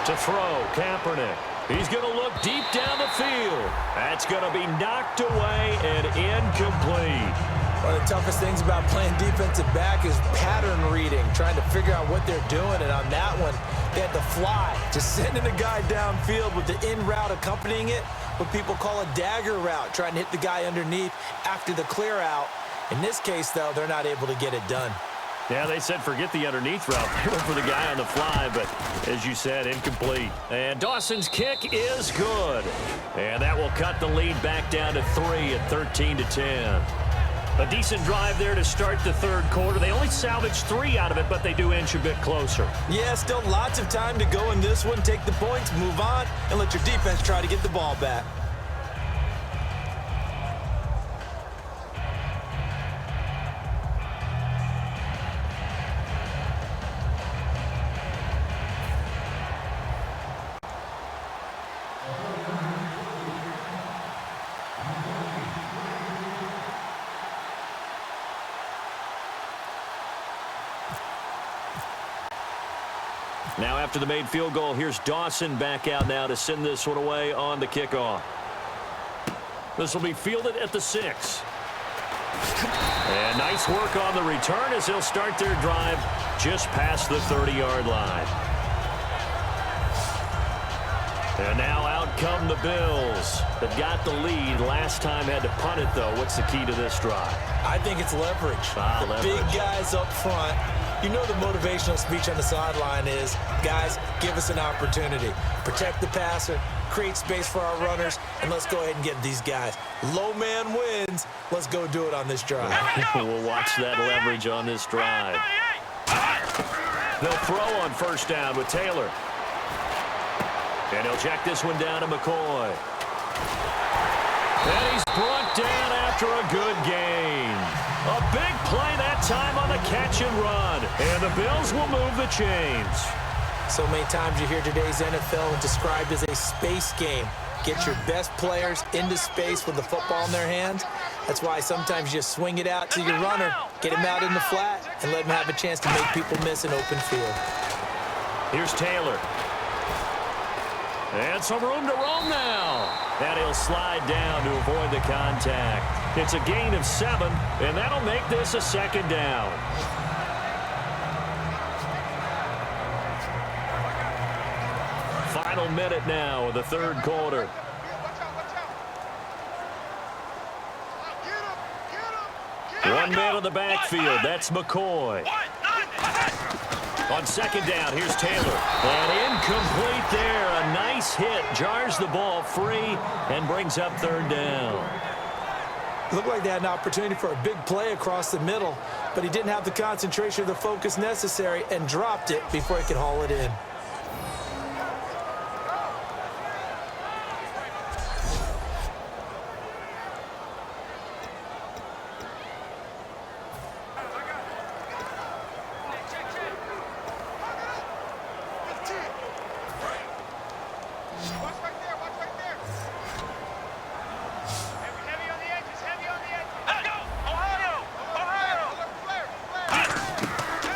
To throw, Kaepernick. He's going to look deep down the field. That's going to be knocked away and incomplete. One of the toughest things about playing defensive back is pattern reading, trying to figure out what they're doing. And on that one, they had to fly, just sending a guy downfield with the in route accompanying it, what people call a dagger route, trying to hit the guy underneath after the clear out. In this case, though, they're not able to get it done. Yeah, they said forget the underneath route. They went for the guy on the fly, but as you said, incomplete. And Dawson's kick is good. And that will cut the lead back down to 3 at 13-10. A decent drive there to start the third quarter. They only salvaged 3 out of it, but they do inch a bit closer. Yeah, still lots of time to go in this one. Take the points, move on, and let your defense try to get the ball back. Now after the made field goal, here's Dawson back out now to send this one away on the kickoff. This will be fielded at the 6. And nice work on the return as they'll start their drive just past the 30-yard line. And now out come the Bills. That got the lead. Last time had to punt it, though. What's the key to this drive? I think it's leverage. The big guys up front. You know the motivational speech on the sideline is, guys, give us an opportunity. Protect the passer, create space for our runners, and let's go ahead and get these guys. Low man wins. Let's go do it on this drive. We'll watch that leverage on this drive. They'll throw on first down with Taylor. And he'll check this one down to McCoy. And he's brought down after a good gain. A big play that time on the catch and run. And the Bills will move the chains. So many times you hear today's NFL described as a space game. Get your best players into space with the football in their hands. That's why sometimes you swing it out to your runner, get him out in the flat, and let him have a chance to make people miss an open field. Here's Taylor. And some room to roam now. And he'll slide down to avoid the contact. It's a gain of 7, and that'll make this a second down. Final minute now of the third quarter. One man in the backfield. That's McCoy. On second down, here's Taylor. And incomplete there. A nice hit. Jars the ball free and brings up third down. Looked like they had an opportunity for a big play across the middle, but he didn't have the concentration or the focus necessary and dropped it before he could haul it in.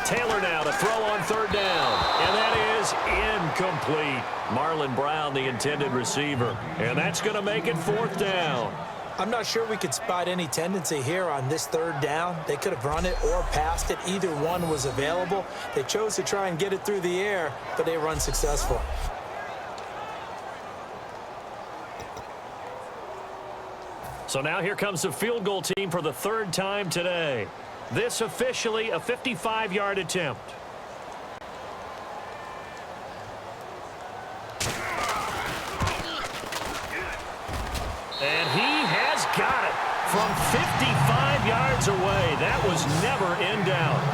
Taylor now to throw on third down. And that is incomplete. Marlon Brown, the intended receiver. And that's going to make it fourth down. I'm not sure we could spot any tendency here on this third down. They could have run it or passed it. Either one was available. They chose to try and get it through the air, but they were unsuccessful. So now here comes the field goal team for the third time today. This officially a 55-yard attempt. And he has got it from 55 yards away. That was never in doubt.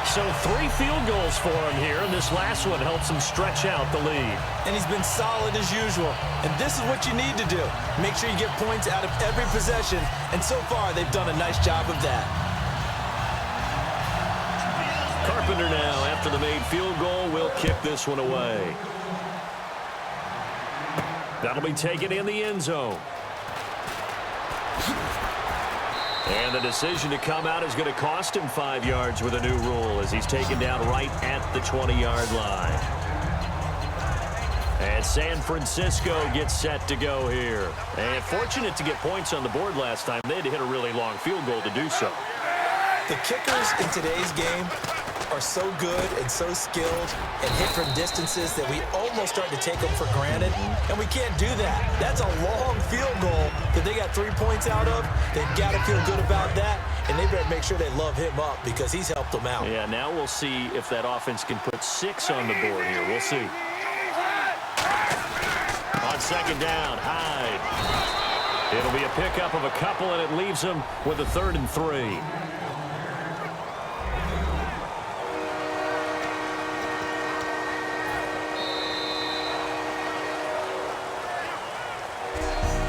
So 3 field goals for him here, and this last one helps him stretch out the lead. And he's been solid as usual. And this is what you need to do. Make sure you get points out of every possession. And so far, they've done a nice job of that. Carpenter now, after the made field goal, will kick this one away. That'll be taken in the end zone. And the decision to come out is going to cost him 5 yards with a new rule as he's taken down right at the 20-yard line. And San Francisco gets set to go here. And fortunate to get points on the board last time. They had to hit a really long field goal to do so. The kickers in today's game are so good and so skilled and hit from distances that we almost start to take them for granted, and we can't do that. That's a long field goal that they got 3 points out of. They've got to feel good about that, and they better make sure they love him up because he's helped them out. Yeah, now we'll see if that offense can put 6 on the board here. We'll see. On second down, Hyde. It'll be a pickup of a couple, and it leaves them with a 3rd and 3.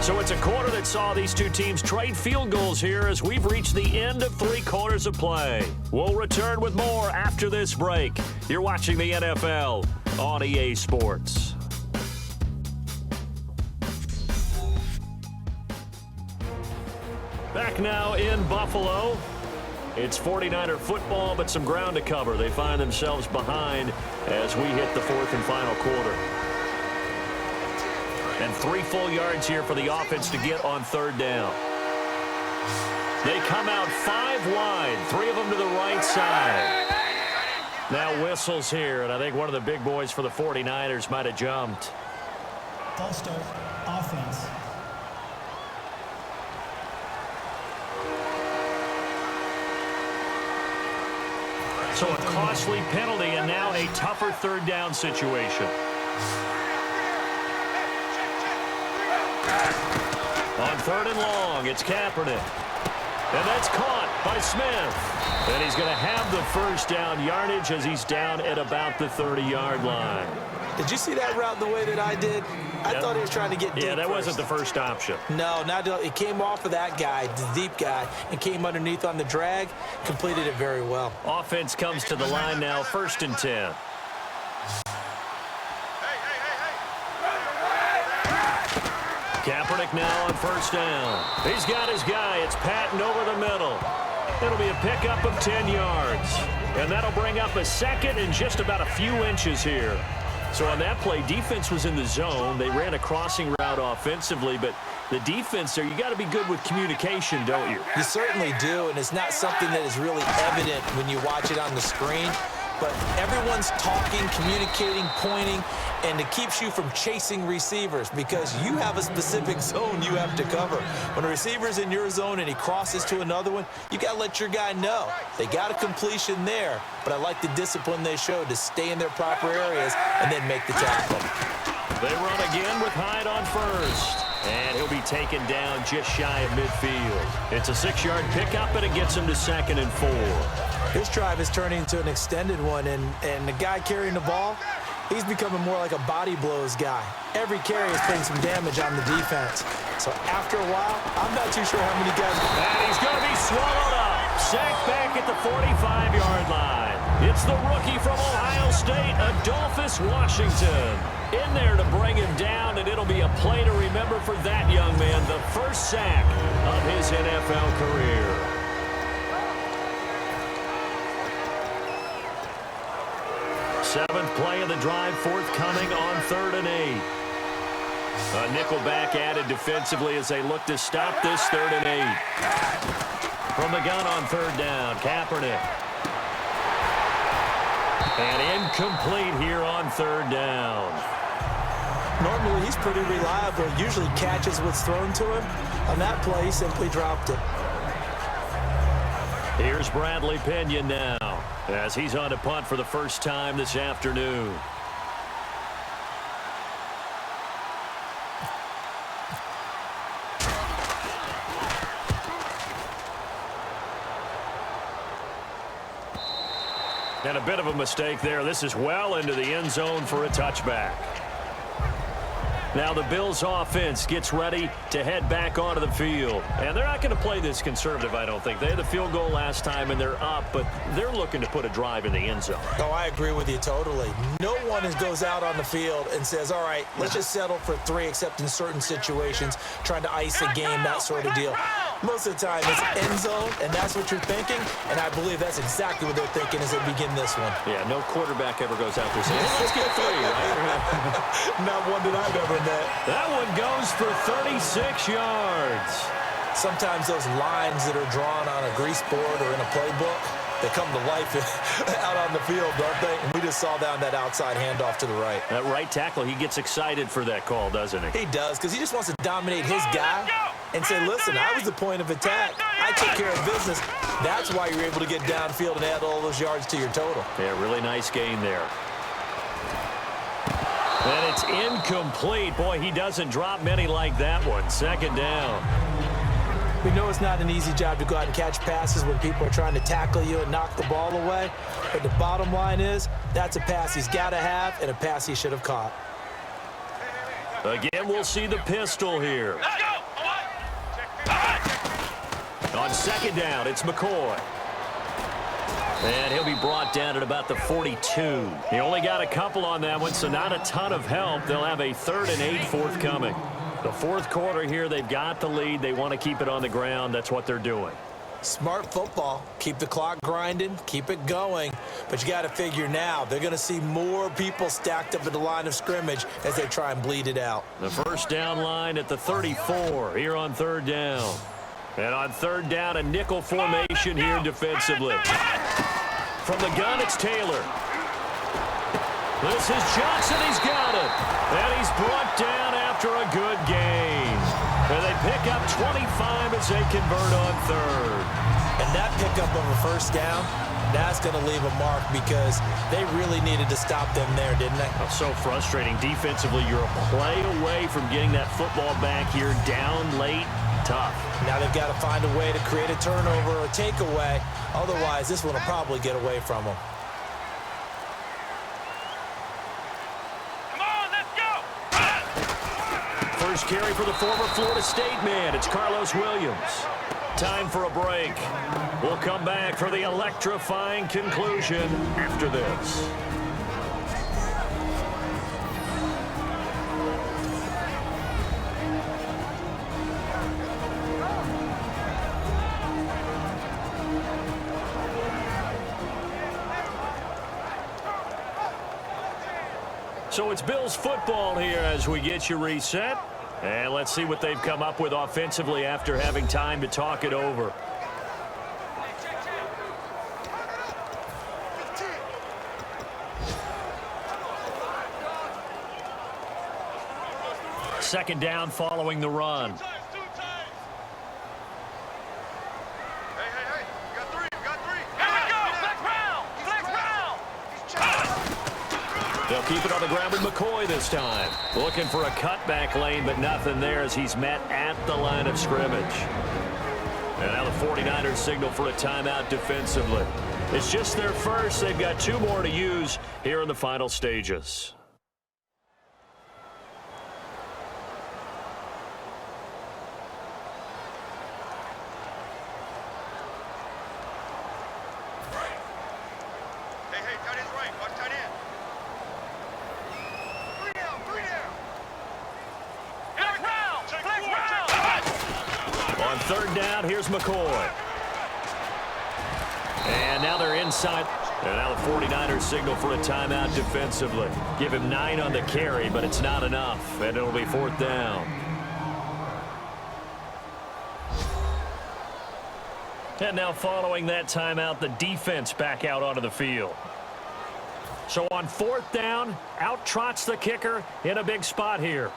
So it's a quarter that saw these two teams trade field goals here as we've reached the end of 3 quarters of play. We'll return with more after this break. You're watching the NFL on EA Sports. Back now in Buffalo. It's 49er football, but some ground to cover. They find themselves behind as we hit the 4th and final quarter. And 3 full yards here for the offense to get on 3rd down. They come out 5 wide, 3 of them to the right side. Now whistles here, and I think one of the big boys for the 49ers might have jumped. False start, offense. So a costly penalty and now a tougher 3rd down situation. On 3rd and long, it's Kaepernick. And that's caught by Smith. And he's going to have the 1st down yardage as he's down at about the 30-yard line. Did you see that route the way that I did? I thought he was trying to get deep. Yeah, that wasn't the first option. No, it came off of that guy, the deep guy, and came underneath on the drag, completed it very well. Offense comes to the line now, 1st and 10. Kaepernick now on first down. He's got his guy. It's Patton over the middle. It'll be a pickup of 10 yards. And that'll bring up a second and just about a few inches here. So on that play, defense was in the zone. They ran a crossing route offensively, but the defense there, you got to be good with communication, don't you? You certainly do, and it's not something that is really evident when you watch it on the screen. But everyone's talking, communicating, pointing, and it keeps you from chasing receivers because you have a specific zone you have to cover. When a receiver's in your zone and he crosses to another one, you got to let your guy know. They got a completion there, but I like the discipline they showed to stay in their proper areas and then make the tackle. They run again with Hyde on first. And he'll be taken down just shy of midfield. It's a 6-yard pickup, and it gets him to 2nd and 4. This drive is turning into an extended one, and the guy carrying the ball, he's becoming more like a body blows guy. Every carry is putting some damage on the defense. So after a while, I'm not too sure how many guys... And he's going to be swallowed up. Sacked back at the 45-yard line. It's the rookie from Ohio State, Adolphus Washington. In there to bring him down, and it'll be a play to remember for that young man. The first sack of his NFL career. Seventh play of the drive forthcoming on 3rd and 8. A nickel back added defensively as they look to stop this 3rd and 8. From the gun on 3rd down, Kaepernick. And incomplete here on 3rd down. Normally, he's pretty reliable. Usually catches what's thrown to him. On that play, he simply dropped it. Here's Bradley Pinion now as he's on to punt for the first time this afternoon. And a bit of a mistake there. This is well into the end zone for a touchback. Now the Bills offense gets ready to head back onto the field. And they're not going to play this conservative, I don't think. They had the field goal last time and they're up, but they're looking to put a drive in the end zone. Oh, I agree with you totally. No one goes out on the field and says, all right, let's just settle for 3 except in certain situations, trying to ice a game, that sort of deal. Most of the time it's end zone, and that's what you're thinking, and I believe that's exactly what they're thinking as they begin this one. Yeah, no quarterback ever goes out there saying, hey, let's get 3, right? Not one that I've ever met. That one goes for 36 yards. Sometimes those lines that are drawn on a grease board or in a playbook, they come to life out on the field, don't they? And we just saw down that outside handoff to the right. That right tackle, he gets excited for that call, doesn't he? He does, because he just wants to dominate his guy and say, listen, I was the point of attack. I took care of business. That's why you're able to get downfield and add all those yards to your total. Yeah, really nice gain there. And it's incomplete. Boy, he doesn't drop many like that one. 2nd down. We know it's not an easy job to go out and catch passes when people are trying to tackle you and knock the ball away. But the bottom line is, that's a pass he's got to have and a pass he should have caught. Again, we'll see the pistol here. Let's go. On 2nd down, it's McCoy. And he'll be brought down at about the 42. He only got a couple on that one, so not a ton of help. They'll have a 3rd and 8 forthcoming. The 4th quarter here, they've got the lead. They want to keep it on the ground. That's what they're doing. Smart football. Keep the clock grinding. Keep it going. But you got to figure now, they're going to see more people stacked up at the line of scrimmage as they try and bleed it out. The first down line at the 34 here on 3rd down. And on 3rd down, a nickel formation here defensively. From the gun, it's Taylor. This is Johnson. He's got it. And he's brought down after a good gain. And they pick up 25 as they convert on 3rd. And that pickup of a first down, that's going to leave a mark because they really needed to stop them there, didn't they? Oh, so frustrating. Defensively, you're a play away from getting that football back here down late. Tough. Now they've got to find a way to create a turnover or a takeaway. Otherwise, this one will probably get away from them. Come on, let's go. First carry for the former Florida State man. It's Carlos Williams. Time for a break. We'll come back for the electrifying conclusion after this. So it's Bills football here as we get you reset. And let's see what they've come up with offensively after having time to talk it over. Second down following the run. They'll keep it on the ground with McCoy this time. Looking for a cutback lane, but nothing there as he's met at the line of scrimmage. And now the 49ers signal for a timeout defensively. It's just their first. They've got 2 more to use here in the final stages. Third down, here's McCoy. And now they're inside. And now the 49ers signal for a timeout defensively. Give him 9 on the carry, but it's not enough. And it'll be 4th down. And now following that timeout, the defense back out onto the field. So on 4th down, out trots the kicker in a big spot here.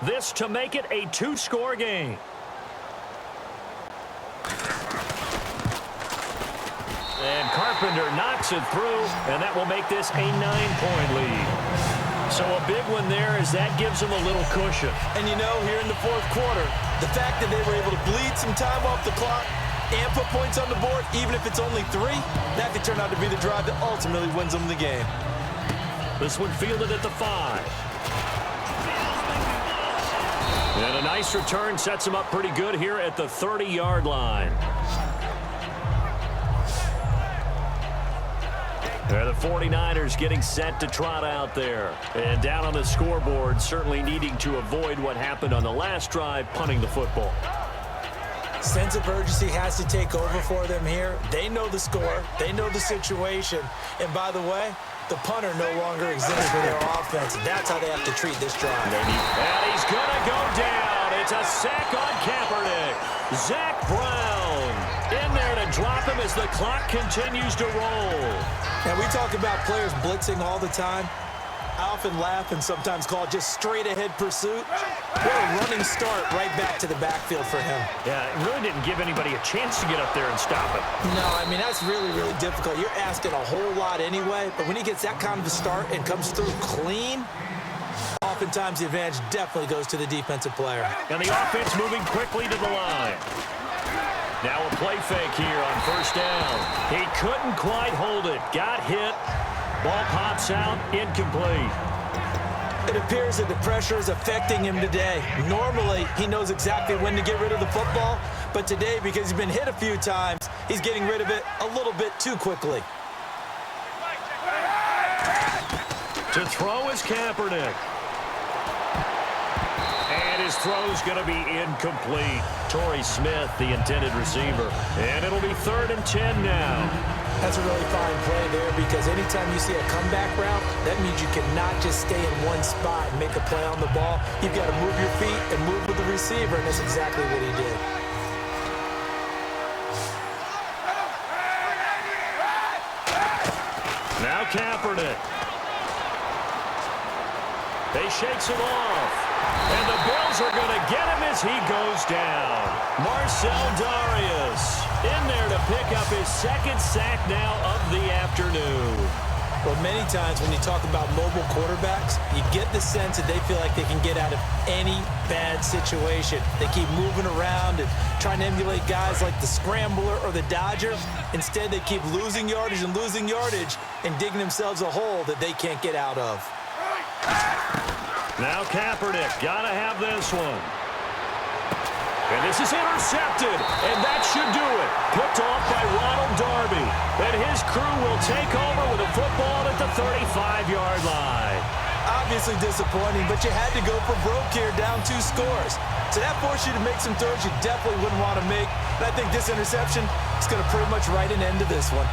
This to make it a 2-score game. And Carpenter knocks it through, and that will make this a 9-point lead. So a big one there as that gives them a little cushion. And you know, here in the 4th quarter, the fact that they were able to bleed some time off the clock and put points on the board, even if it's only 3, that could turn out to be the drive that ultimately wins them the game. This one fielded at the 5. And a nice return sets him up pretty good here at the 30-yard line. The 49ers getting set to trot out there. And down on the scoreboard, certainly needing to avoid what happened on the last drive, punting the football. Sense of urgency has to take over for them here. They know the score. They know the situation. And by the way, the punter no longer exists for their offense. That's how they have to treat this drive. And he's going to go down. It's a sack on Kaepernick. Zach Brown in there to drop him as the clock continues to roll. And we talk about players blitzing all the time. I often laugh and sometimes call it just straight-ahead pursuit. What a running start right back to the backfield for him. Yeah, it really didn't give anybody a chance to get up there and stop it. No, I mean, that's really, really difficult. You're asking a whole lot anyway, but when he gets that kind of a start and comes through clean, oftentimes the advantage definitely goes to the defensive player. And the offense moving quickly to the line. Now a play fake here on 1st down. He couldn't quite hold it. Got hit. Ball pops out. Incomplete. It appears that the pressure is affecting him today. Normally, he knows exactly when to get rid of the football, but today, because he's been hit a few times, he's getting rid of it a little bit too quickly. To throw is Kaepernick. And his throw's going to be incomplete. Torrey Smith, the intended receiver. And it'll be 3rd and 10 now. That's a really fine play there because anytime you see a comeback route, that means you cannot just stay in one spot and make a play on the ball. You've got to move your feet and move with the receiver, and that's exactly what he did. Now Kaepernick. They shakes it off. And the Bills are going to get him as he goes down. Marcel Darius in there to pick up his 2nd sack now of the afternoon. Well, many times when you talk about mobile quarterbacks, you get the sense that they feel like they can get out of any bad situation. They keep moving around and trying to emulate guys like the Scrambler or the Dodger. Instead, they keep losing yardage and digging themselves a hole that they can't get out of. Now Kaepernick, gotta have this one. And this is intercepted, and that should do it. Picked off by Ronald Darby. And his crew will take over with a football at the 35-yard line. Obviously disappointing, but you had to go for broke here, down 2 scores. So that forced you to make some throws you definitely wouldn't want to make. And I think this interception is going to pretty much write an end to this one.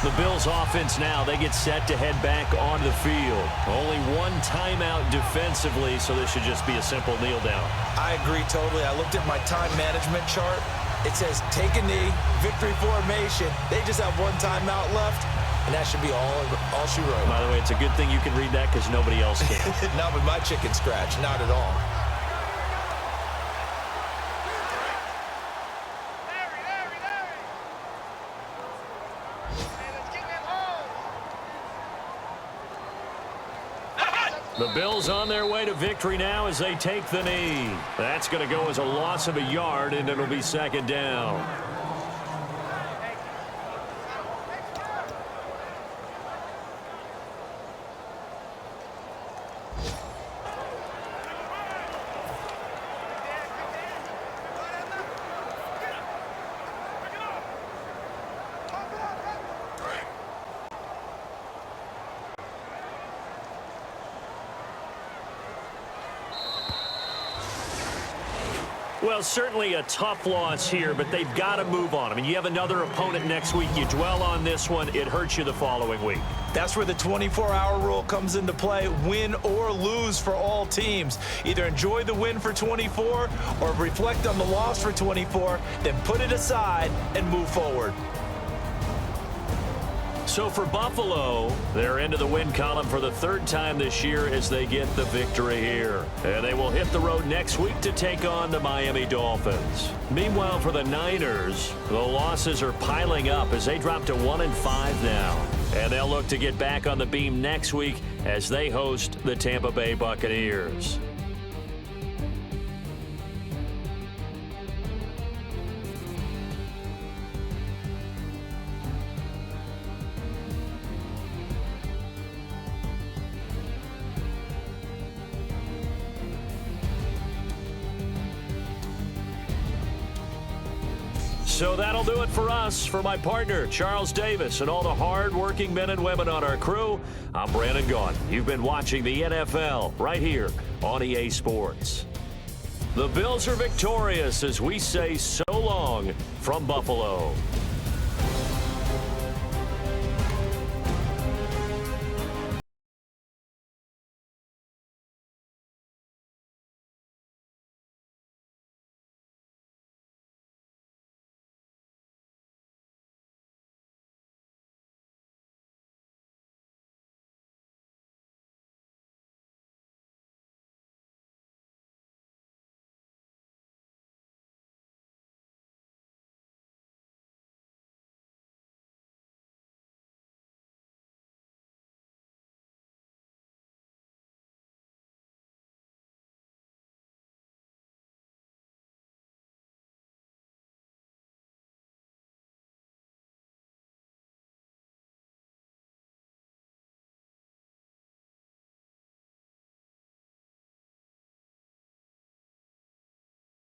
The Bills offense now, they get set to head back on the field. Only one timeout defensively, so this should just be a simple kneel down. I agree totally. I looked at my time management chart. It says take a knee, victory formation. They just have one timeout left, and that should be all she wrote. By the way, it's a good thing you can read that because nobody else can. Not with my chicken scratch, not at all. The Bills on their way to victory now as they take the knee. That's going to go as a loss of a yard, and it'll be second down. Well, certainly a tough loss here, but they've got to move on. I mean, you have another opponent next week. You dwell on this one, it hurts you the following week. That's where the 24-hour rule comes into play, win or lose for all teams. Either enjoy the win for 24 or reflect on the loss for 24, then put it aside and move forward. So for Buffalo, they're into the win column for the third time this year as they get the victory here. And they will hit the road next week to take on the Miami Dolphins. Meanwhile, for the Niners, the losses are piling up as they drop to 1-5 now. And they'll look to get back on the beam next week as they host the Tampa Bay Buccaneers. So that'll do it for us. For my partner, Charles Davis, and all the hard-working men and women on our crew, I'm Brandon Gaughan. You've been watching the NFL right here on EA Sports. The Bills are victorious as we say so long from Buffalo.